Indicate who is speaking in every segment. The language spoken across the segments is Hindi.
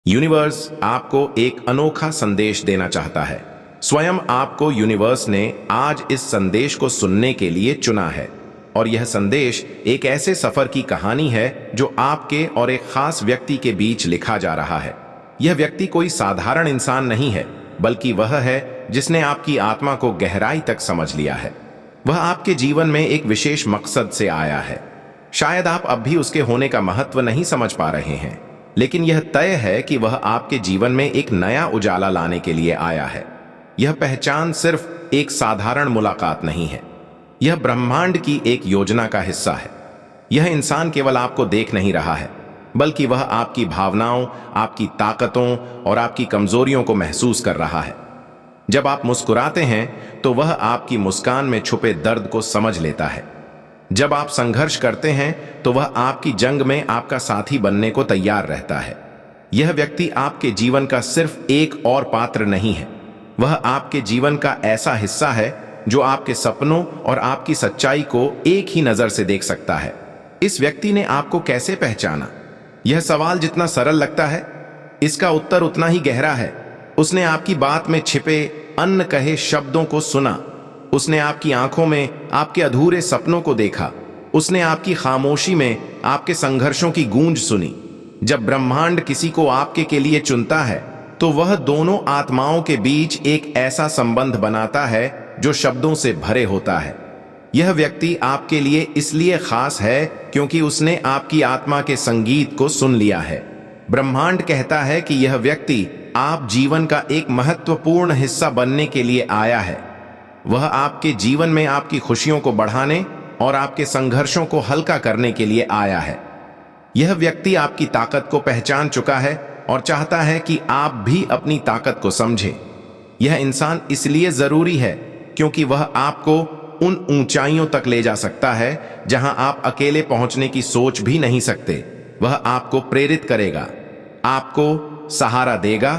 Speaker 1: यूनिवर्स आपको एक अनोखा संदेश देना चाहता है। स्वयं आपको यूनिवर्स ने आज इस संदेश को सुनने के लिए चुना है। और यह संदेश एक ऐसे सफर की कहानी है जो आपके और एक खास व्यक्ति के बीच लिखा जा रहा है। यह व्यक्ति कोई साधारण इंसान नहीं है, बल्कि वह है जिसने आपकी आत्मा को गहराई तक समझ लिया है। वह आपके जीवन में एक विशेष मकसद से आया है। शायद आप अब भी उसके होने का महत्व नहीं समझ पा रहे हैं, लेकिन यह तय है कि वह आपके जीवन में एक नया उजाला लाने के लिए आया है। यह पहचान सिर्फ एक साधारण मुलाकात नहीं है, यह ब्रह्मांड की एक योजना का हिस्सा है। यह इंसान केवल आपको देख नहीं रहा है, बल्कि वह आपकी भावनाओं, आपकी ताकतों और आपकी कमजोरियों को महसूस कर रहा है। जब आप मुस्कुराते हैं तो वह आपकी मुस्कान में छुपे दर्द को समझ लेता है। जब आप संघर्ष करते हैं तो वह आपकी जंग में आपका साथी बनने को तैयार रहता है। यह व्यक्ति आपके जीवन का सिर्फ एक और पात्र नहीं है, वह आपके जीवन का ऐसा हिस्सा है जो आपके सपनों और आपकी सच्चाई को एक ही नजर से देख सकता है। इस व्यक्ति ने आपको कैसे पहचाना? यह सवाल जितना सरल लगता है, इसका उत्तर उतना ही गहरा है। उसने आपकी बात में छिपे अनकहे शब्दों को सुना, उसने आपकी आंखों में आपके अधूरे सपनों को देखा, उसने आपकी खामोशी में आपके संघर्षों की गूंज सुनी। जब ब्रह्मांड किसी को आपके के लिए चुनता है तो वह दोनों आत्माओं के बीच एक ऐसा संबंध बनाता है जो शब्दों से भरे होता है। यह व्यक्ति आपके लिए इसलिए खास है क्योंकि उसने आपकी आत्मा के संगीत को सुन लिया है। ब्रह्मांड कहता है कि यह व्यक्ति आप जीवन का एक महत्वपूर्ण हिस्सा बनने के लिए आया है। वह आपके जीवन में आपकी खुशियों को बढ़ाने और आपके संघर्षों को हल्का करने के लिए आया है। यह व्यक्ति आपकी ताकत को पहचान चुका है और चाहता है कि आप भी अपनी ताकत को समझें। यह इंसान इसलिए जरूरी है क्योंकि वह आपको उन ऊंचाइयों तक ले जा सकता है जहां आप अकेले पहुंचने की सोच भी नहीं सकते। वह आपको प्रेरित करेगा, आपको सहारा देगा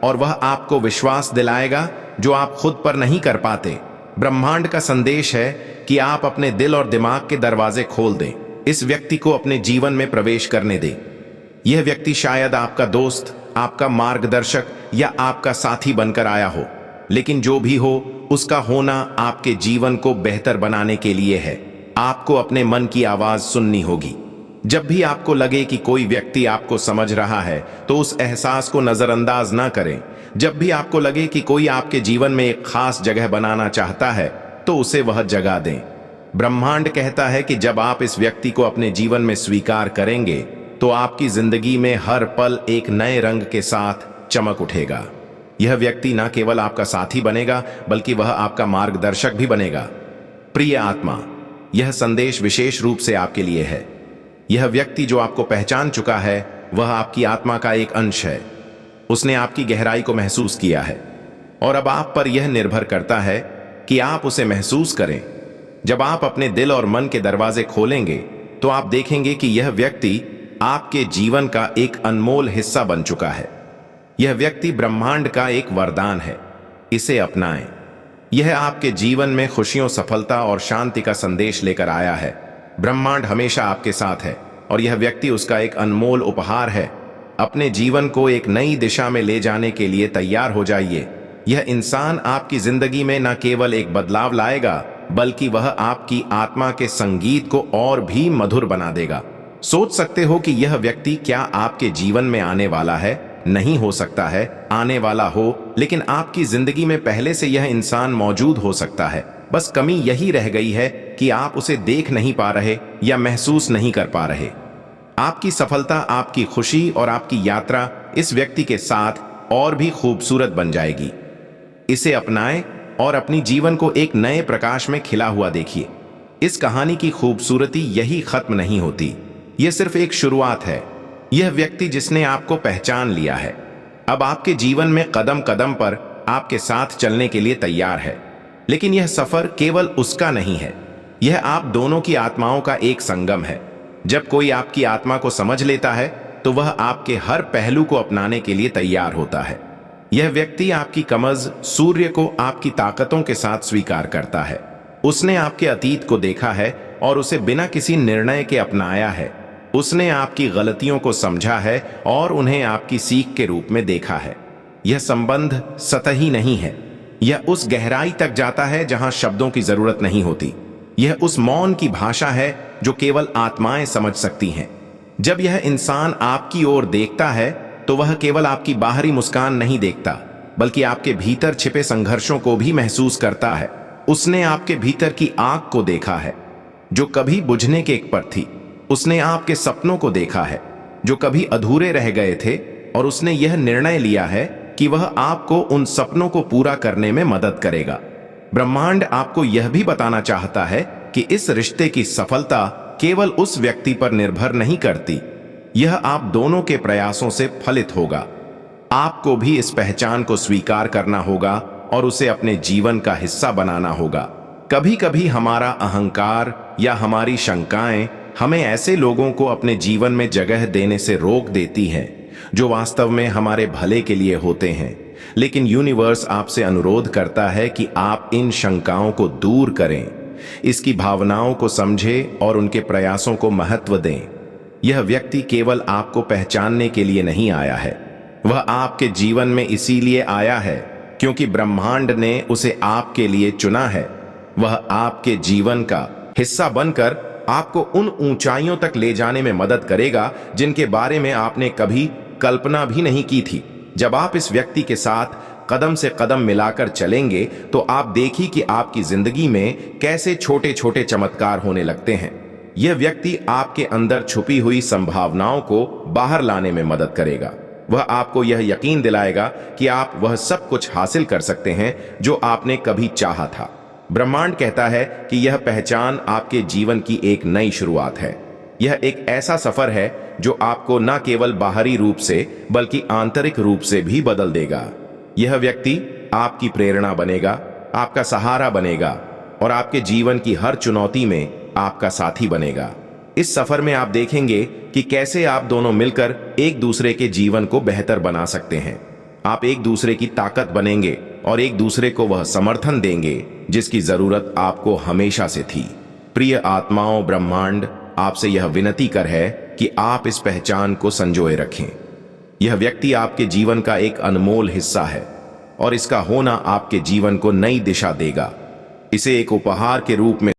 Speaker 1: और वह आपको विश्वास दिलाएगा जो आप खुद पर नहीं कर पाते। ब्रह्मांड का संदेश है कि आप अपने दिल और दिमाग के दरवाजे खोल दें, इस व्यक्ति को अपने जीवन में प्रवेश करने दें। यह व्यक्ति शायद आपका दोस्त, आपका मार्गदर्शक या आपका साथी बनकर आया हो, लेकिन जो भी हो, उसका होना आपके जीवन को बेहतर बनाने के लिए है। आपको अपने मन की आवाज सुननी होगी। जब भी आपको लगे कि कोई व्यक्ति आपको समझ रहा है तो उस एहसास को नजरअंदाज ना करें। जब भी आपको लगे कि कोई आपके जीवन में एक खास जगह बनाना चाहता है तो उसे वह जगह दें। ब्रह्मांड कहता है कि जब आप इस व्यक्ति को अपने जीवन में स्वीकार करेंगे तो आपकी जिंदगी में हर पल एक नए रंग के साथ चमक उठेगा। यह व्यक्ति न केवल आपका साथी बनेगा बल्कि वह आपका मार्गदर्शक भी बनेगा। प्रिय आत्मा, यह संदेश विशेष रूप से आपके लिए है। यह व्यक्ति जो आपको पहचान चुका है वह आपकी आत्मा का एक अंश है। उसने आपकी गहराई को महसूस किया है और अब आप पर यह निर्भर करता है कि आप उसे महसूस करें। जब आप अपने दिल और मन के दरवाजे खोलेंगे तो आप देखेंगे कि यह व्यक्ति आपके जीवन का एक अनमोल हिस्सा बन चुका है। यह व्यक्ति ब्रह्मांड का एक वरदान है, इसे अपनाएं। यह आपके जीवन में खुशियों, सफलता और शांति का संदेश लेकर आया है। ब्रह्मांड हमेशा आपके साथ है और यह व्यक्ति उसका एक अनमोल उपहार है। अपने जीवन को एक नई दिशा में ले जाने के लिए तैयार हो जाइए। यह इंसान आपकी जिंदगी में न केवल एक बदलाव लाएगा बल्कि वह आपकी आत्मा के संगीत को और भी मधुर बना देगा। सोच सकते हो कि यह व्यक्ति क्या आपके जीवन में आने वाला है? नहीं हो सकता है आने वाला हो, लेकिन आपकी जिंदगी में पहले से यह इंसान मौजूद हो सकता है। बस कमी यही रह गई है कि आप उसे देख नहीं पा रहे या महसूस नहीं कर पा रहे। आपकी सफलता, आपकी खुशी और आपकी यात्रा इस व्यक्ति के साथ और भी खूबसूरत बन जाएगी। इसे अपनाएं और अपनी जीवन को एक नए प्रकाश में खिला हुआ देखिए। इस कहानी की खूबसूरती यही खत्म नहीं होती, यह सिर्फ एक शुरुआत है। यह व्यक्ति जिसने आपको पहचान लिया है अब आपके जीवन में कदम कदम पर आपके साथ चलने के लिए तैयार है। लेकिन यह सफर केवल उसका नहीं है, यह आप दोनों की आत्माओं का एक संगम है। जब कोई आपकी आत्मा को समझ लेता है तो वह आपके हर पहलू को अपनाने के लिए तैयार होता है। यह व्यक्ति आपकी कमज, सूर्य को आपकी ताकतों के साथ स्वीकार करता है। उसने आपके अतीत को देखा है और उसे बिना किसी निर्णय के अपनाया है। उसने आपकी गलतियों को समझा है और उन्हें आपकी सीख के रूप में देखा है। यह संबंध सतही नहीं है, यह उस गहराई तक जाता है जहां शब्दों की जरूरत नहीं होती। यह उस मौन की भाषा है जो केवल आत्माएं समझ सकती हैं। जब यह इंसान आपकी ओर देखता है तो वह केवल आपकी बाहरी मुस्कान नहीं देखता, बल्कि आपके भीतर छिपे संघर्षों को भी महसूस करता है। उसने आपके भीतर की आग को देखा है जो कभी बुझने के एक पर थी। उसने आपके सपनों को देखा है जो कभी अधूरे रह गए थे, और उसने यह निर्णय लिया है कि वह आपको उन सपनों को पूरा करने में मदद करेगा। ब्रह्मांड आपको यह भी बताना चाहता है कि इस रिश्ते की सफलता केवल उस व्यक्ति पर निर्भर नहीं करती, यह आप दोनों के प्रयासों से फलित होगा। आपको भी इस पहचान को स्वीकार करना होगा और उसे अपने जीवन का हिस्सा बनाना होगा। कभी कभी हमारा अहंकार या हमारी शंकाएं हमें ऐसे लोगों को अपने जीवन में जगह देने से रोक देती हैं जो वास्तव में हमारे भले के लिए होते हैं। लेकिन यूनिवर्स आपसे अनुरोध करता है कि आप इन शंकाओं को दूर करें, इसकी भावनाओं को समझें और उनके प्रयासों को महत्व दें। यह व्यक्ति केवल आपको पहचानने के लिए नहीं आया है, वह आपके जीवन में इसीलिए आया है क्योंकि ब्रह्मांड ने उसे आपके लिए चुना है। वह आपके जीवन का हिस्सा बनकर आपको उन ऊंचाइयों तक ले जाने में मदद करेगा जिनके बारे में आपने कभी कल्पना भी नहीं की थी। जब आप इस व्यक्ति के साथ कदम से कदम मिलाकर चलेंगे तो आप देखिए कि आपकी जिंदगी में कैसे छोटे छोटे चमत्कार होने लगते हैं। यह व्यक्ति आपके अंदर छुपी हुई संभावनाओं को बाहर लाने में मदद करेगा। वह आपको यह यकीन दिलाएगा कि आप वह सब कुछ हासिल कर सकते हैं जो आपने कभी चाहा था। ब्रह्मांड कहता है कि यह पहचान आपके जीवन की एक नई शुरुआत है। यह एक ऐसा सफर है जो आपको न केवल बाहरी रूप से बल्कि आंतरिक रूप से भी बदल देगा। यह व्यक्ति आपकी प्रेरणा बनेगा, आपका सहारा बनेगा और आपके जीवन की हर चुनौती में आपका साथी बनेगा। इस सफर में आप देखेंगे कि कैसे आप दोनों मिलकर एक दूसरे के जीवन को बेहतर बना सकते हैं। आप एक दूसरे की ताकत बनेंगे और एक दूसरे को वह समर्थन देंगे जिसकी जरूरत आपको हमेशा से थी। प्रिय आत्माओं, ब्रह्मांड आपसे यह विनती कर है कि आप इस पहचान को संजोए रखें। यह व्यक्ति आपके जीवन का एक अनमोल हिस्सा है और इसका होना आपके जीवन को नई दिशा देगा। इसे एक उपहार के रूप में